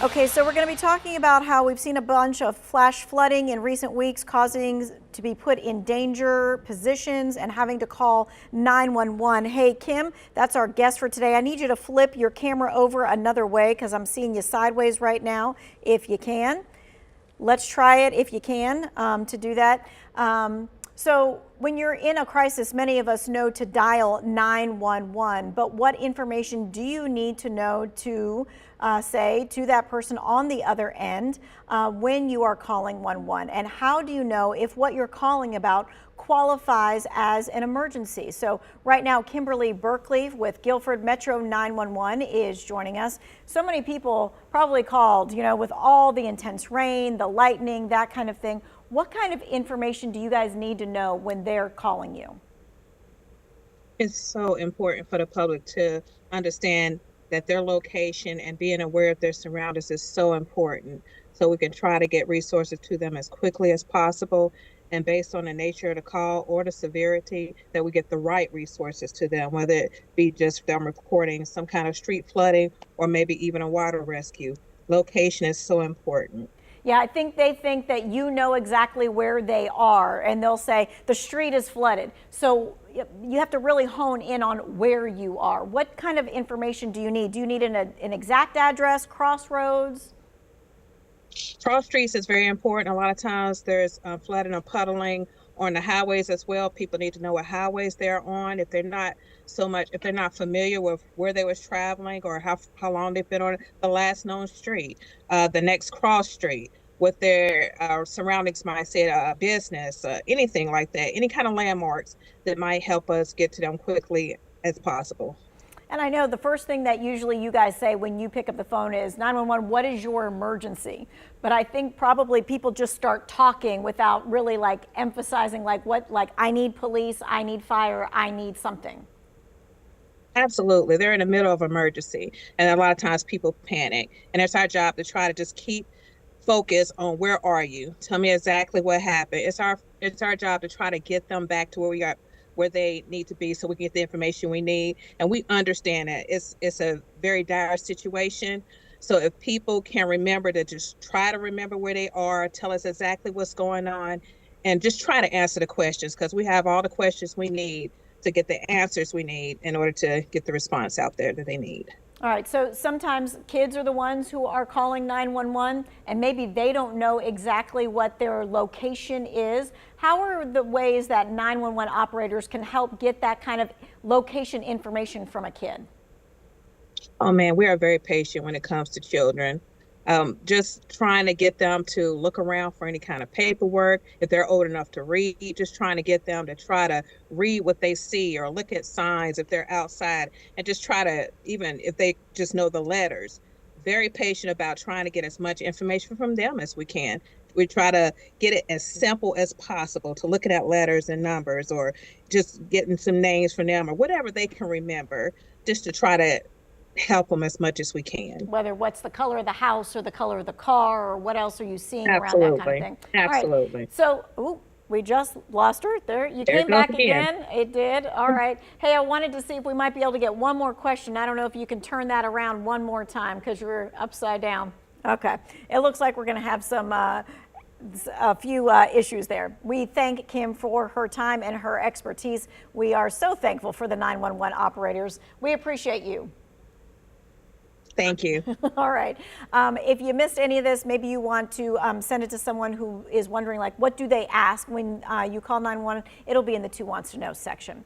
Okay, so we're going to be talking about how we've seen a bunch of flash flooding in recent weeks, causing to be put in danger positions and having to call 911. Hey, Kim, that's our guest for today. I need you to flip your camera over another way because I'm seeing you sideways right now, if you can. Let's try it if you can to do that. So when you're in a crisis, many of us know to dial 911, but what information do you need to know to say to that person on the other end when you are calling 111? And how do you know if what you're calling about qualifies as an emergency? So right now, Kimberly Burkey with Guilford Metro 911 is joining us. So many people probably called, you know, with all the intense rain, the lightning, that kind of thing. What kind of information do you guys need to know when they're calling you? It's so important for the public to understand that their location and being aware of their surroundings is so important. So we can try to get resources to them as quickly as possible. And based on the nature of the call or the severity, that we get the right resources to them, whether it be just them reporting some kind of street flooding or maybe even a water rescue. Location is so important. Yeah, I think they think that you know exactly where they are, and they'll say the street is flooded. So you have to really hone in on where you are. What kind of information do you need? Do you need an exact address, crossroads? Cross streets is very important. A lot of times there's flooding or puddling on the highways as well. People need to know what highways they're on. If they're not familiar with where they was traveling or how long they've been on the last known street, the next cross street, what their surroundings might say, a business, anything like that, any kind of landmarks that might help us get to them quickly as possible. And I know the first thing that usually you guys say when you pick up the phone is 911, what is your emergency? But I think probably people just start talking without really like emphasizing like I need police, I need fire, I need something. Absolutely. They're in the middle of emergency, and a lot of times people panic. And it's our job to try to just keep focus on where are you? Tell me exactly what happened. It's our job to try to get them back to where they need to be so we can get the information we need. And we understand that it's a very dire situation. So if people can remember to just try to remember where they are, tell us exactly what's going on, and just try to answer the questions because we have all the questions we need to get the answers we need in order to get the response out there that they need. All right, so sometimes kids are the ones who are calling 911 and maybe they don't know exactly what their location is. How are the ways that 911 operators can help get that kind of location information from a kid? Oh man, we are very patient when it comes to children. Just trying to get them to look around for any kind of paperwork. If they're old enough to read, just trying to get them to try to read what they see or look at signs if they're outside and just try to, even if they just know the letters, very patient about trying to get as much information from them as we can. We try to get it as simple as possible to looking at letters and numbers or just getting some names from them or whatever they can remember just to try to help them as much as we can. Whether what's the color of the house or the color of the car or what else are you seeing around that kind of thing? Absolutely. All right. So, ooh, we just lost her. There, you There it came goes back again. It did. All right. Hey, I wanted to see if we might be able to get one more question. I don't know if you can turn that around one more time because you're upside down. Okay. It looks like we're going to have a few issues there. We thank Kim for her time and her expertise. We are so thankful for the 911 operators. We appreciate you. Thank you. All right. If you missed any of this, maybe you want to send it to someone who is wondering, like, what do they ask when you call 911? It'll be in the Two Wants to Know section.